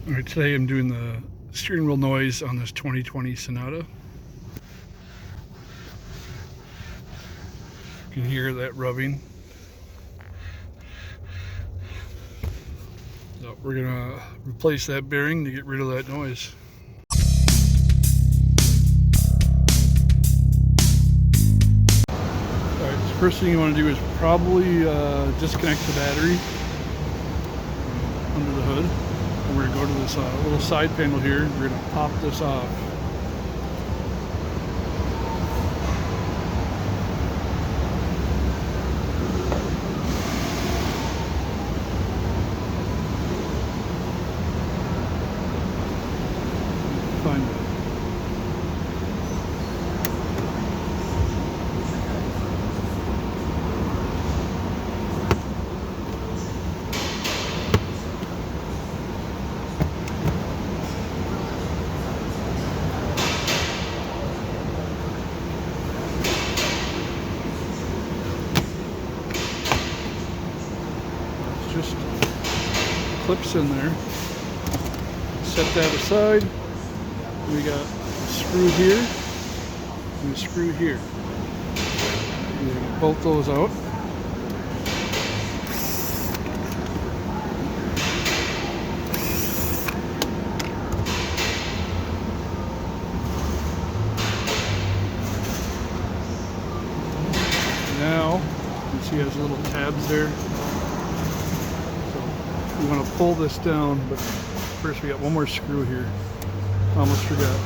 Alright, today I'm doing the steering wheel noise on this 2020 Sonata. You can hear that rubbing. So we're gonna replace that bearing to get rid of that noise. Alright, so first thing you want to do is probably disconnect the battery under the hood. And we're going to go to this little side panel here. We're going to pop this off. Find it. Just clips in there. Set that aside. We got a screw here and a screw here. We get both those out. Now you can see it has little tabs there. We want to pull this down, but first we got one more screw here. Almost forgot.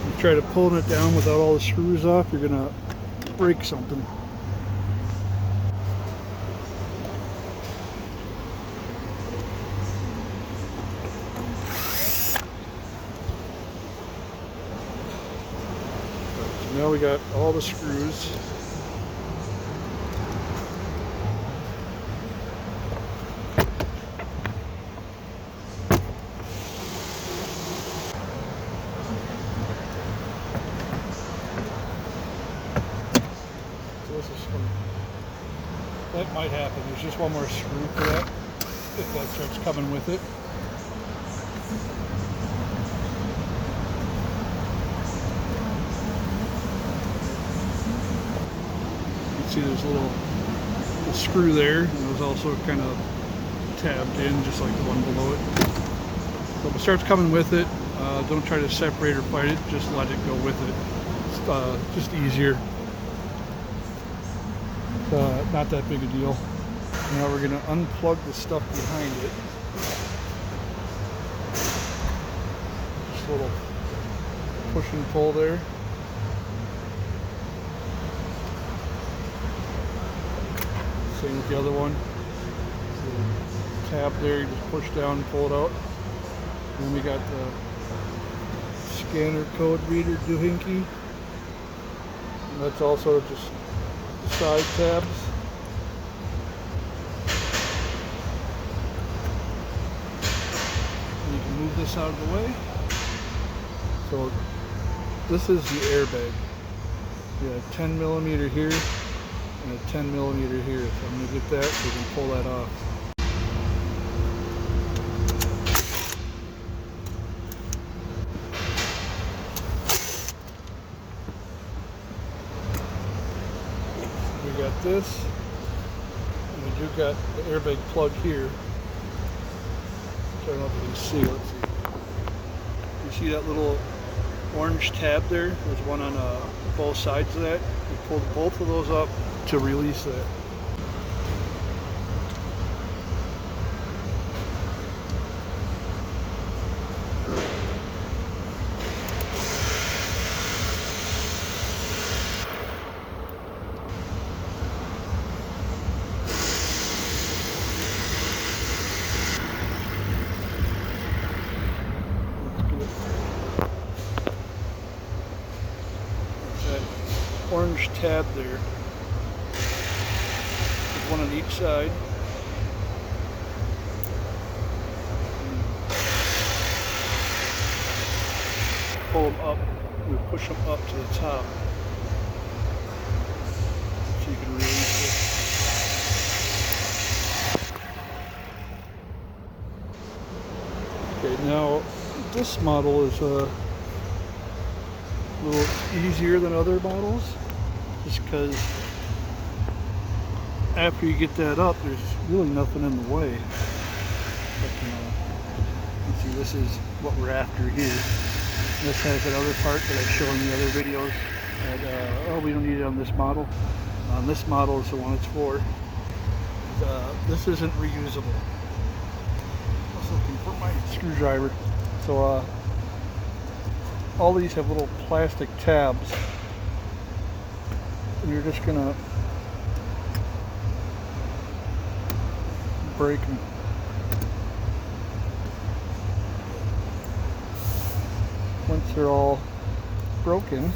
You try to pulling it down without all the screws off, you're gonna break something. So now we got all the screws. That might happen. There's just one more screw for that, if that starts coming with it. You can see there's a little screw there, and it was also kind of tabbed in, just like the one below it. So if it starts coming with it, don't try to separate or fight it, just let it go with it. It's just easier. Not that big a deal. Now we're going to unplug the stuff behind it. Just a little push and pull there. Same with the other one. So tab there, you just push down and pull it out. Then we got the scanner code reader doohickey. And that's also just side tabs. And you can move this out of the way. So this is the airbag. You got a 10 millimeter here and a 10 millimeter here. So I'm going to get that so we can pull that off. We got this, and we do got the airbag plug here. I don't know if you can see, let's see. You see that little orange tab there? There's one on both sides of that. You pull both of those up to release that. Orange tab there. There's one on each side. Pull them up, we push them up to the top so you can release it. Okay, now this model is a little easier than other models, just because after you get that up, there's really nothing in the way. But, you see, this is what we're after here. This has that other part that I've shown in the other videos. That, oh, we don't need it on this model. This model is the one it's for. This isn't reusable. I was looking for my screwdriver. So all these have little plastic tabs, and you're just gonna break them. Once they're all broken, you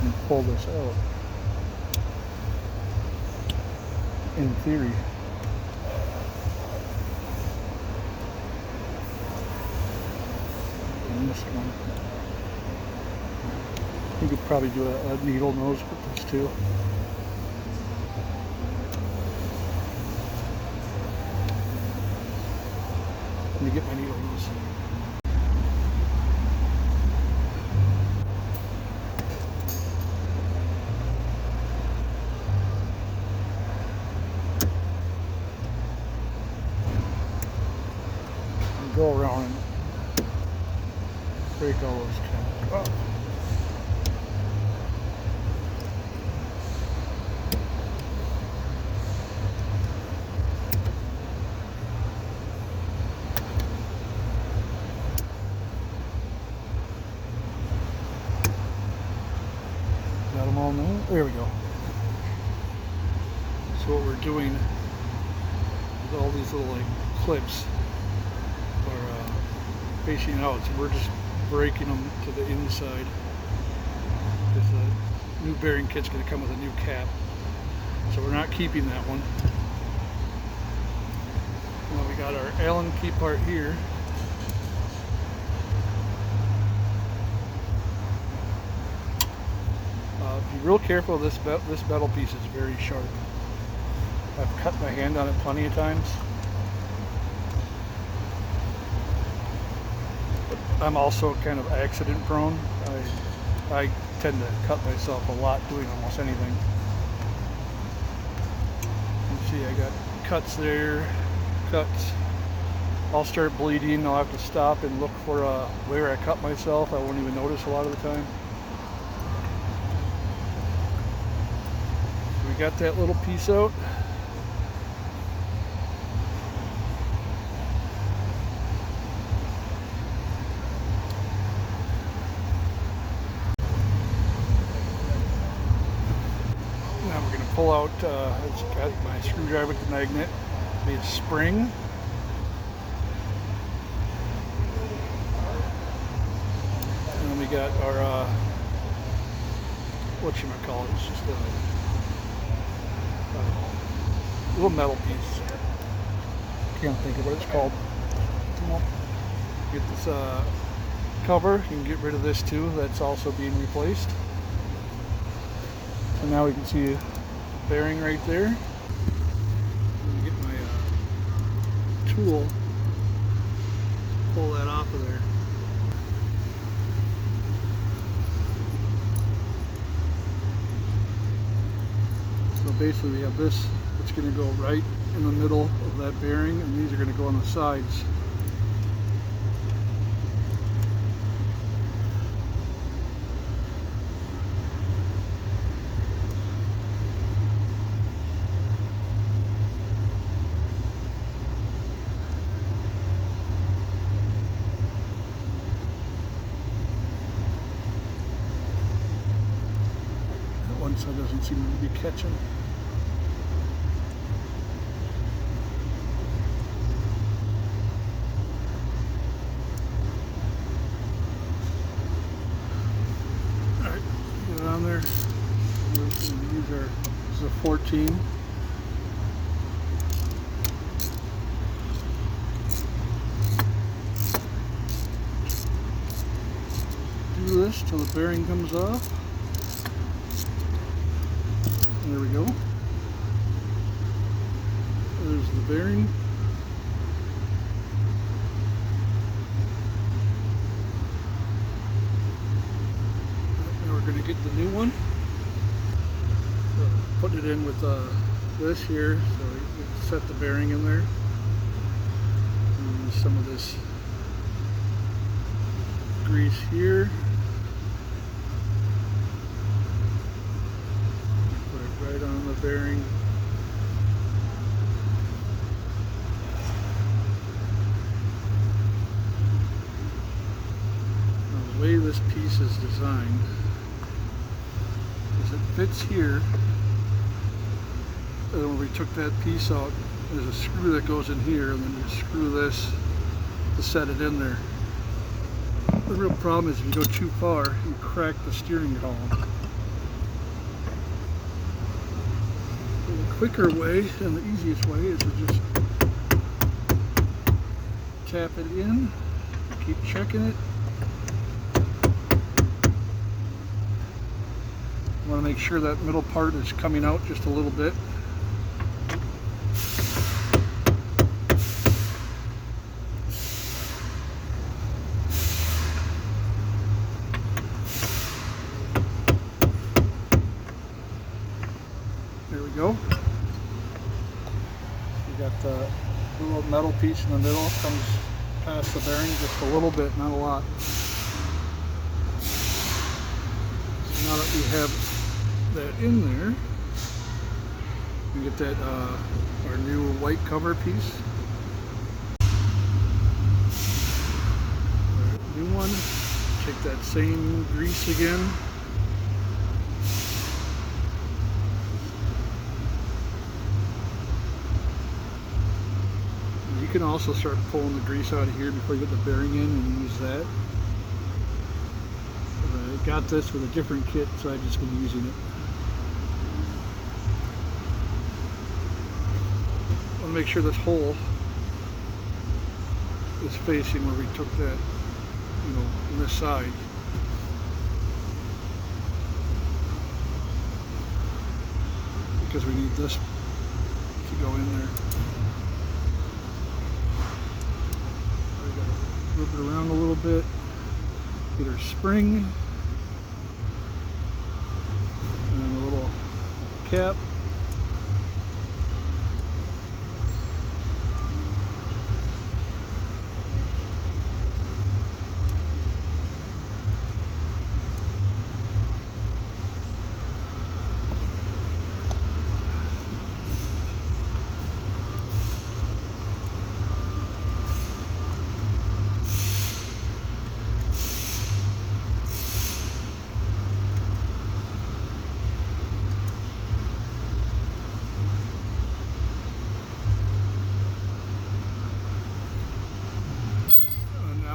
can pull this out. In theory. And this one. You could probably do a needle nose with this too. Let me get my needle nose. Go around and break all those tabs off. Got them all now? There we go. So what we're doing with all these little clips facing out, so we're just breaking them to the inside, because the new bearing kit's going to come with a new cap, so we're not keeping that one. Now we got our Allen key part here. Be real careful. This metal piece is very sharp. I've cut my hand on it plenty of times. I'm also kind of accident prone. I tend to cut myself a lot doing almost anything. You see, I got cuts there, cuts. I'll start bleeding. I'll have to stop and look for where I cut myself. I won't even notice a lot of the time. So we got that little piece out. Pull out, it's got my screwdriver with the magnet, the spring, and then we got our, whatchamacallit, it's just a little metal piece, can't think of what it's called. Get this cover, you can get rid of this too, that's also being replaced. So now we can see bearing right there. Let me get my tool, pull that off of there. So basically we have this, it's going to go right in the middle of that bearing, and these are going to go on the sides. One side doesn't seem to be catching. Alright, get it on there. This is a 14. Do this till the bearing comes off. There we go. There's the bearing. Now we're going to get the new one. Put it in with this here, so we can set the bearing in there. And use some of this grease here. Put it right on the bearing. Now, the way this piece is designed is it fits here. And when we took that piece out, there's a screw that goes in here, and then you screw this to set it in there. The real problem is if you go too far, you crack the steering column. So the quicker way and the easiest way is to just tap it in, keep checking it. You want to make sure that middle part is coming out just a little bit. There we go. You got the little metal piece in the middle, comes past the bearing just a little bit, not a lot. So now that we have that in there, we get that our new white cover piece. New one. Take that same grease again. You can also start pulling the grease out of here before you get the bearing in and use that. But I got this with a different kit, so I've just been using it. I want to make sure this hole is facing where we took that, on this side. Because we need this to go in there. Move it around a little bit, get our spring, and a little cap.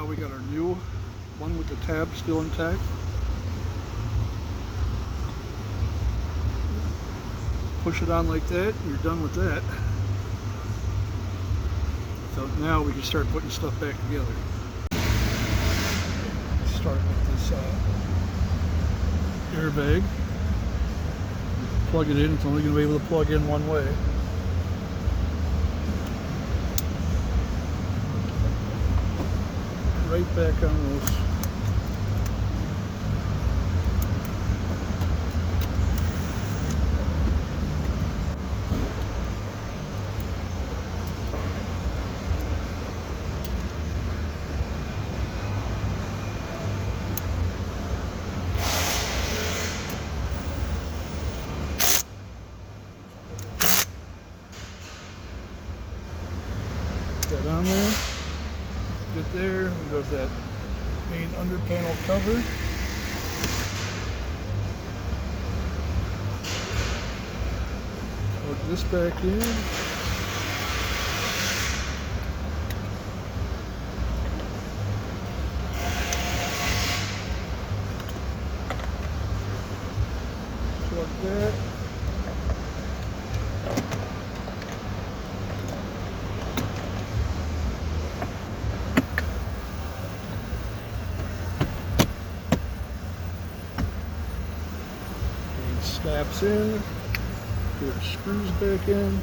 We got our new one with the tab still intact. Push it on like that, you're done with that. So now we can start putting stuff back together. Start with this airbag. Plug it in, it's only going to be able to plug in one way. Right back on those. Get that on there. Get there, goes that main under panel cover. Plug this back in. Plug that. Snaps in, put the screws back in.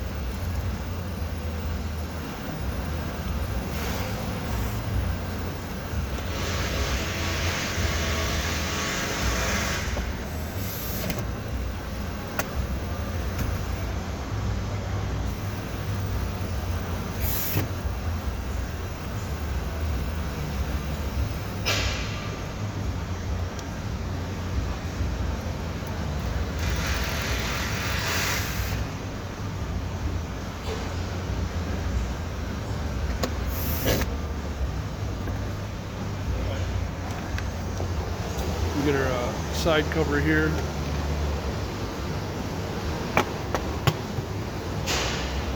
side cover here.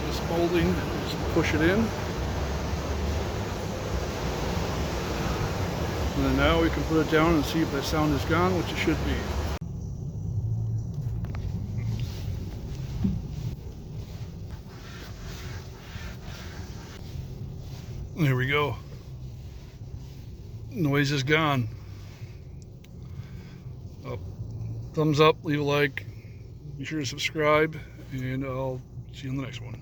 This molding, just push it in. And then now we can put it down and see if that sound is gone, which it should be. There we go. Noise is gone. Thumbs up, leave a like, be sure to subscribe, and I'll see you in the next one.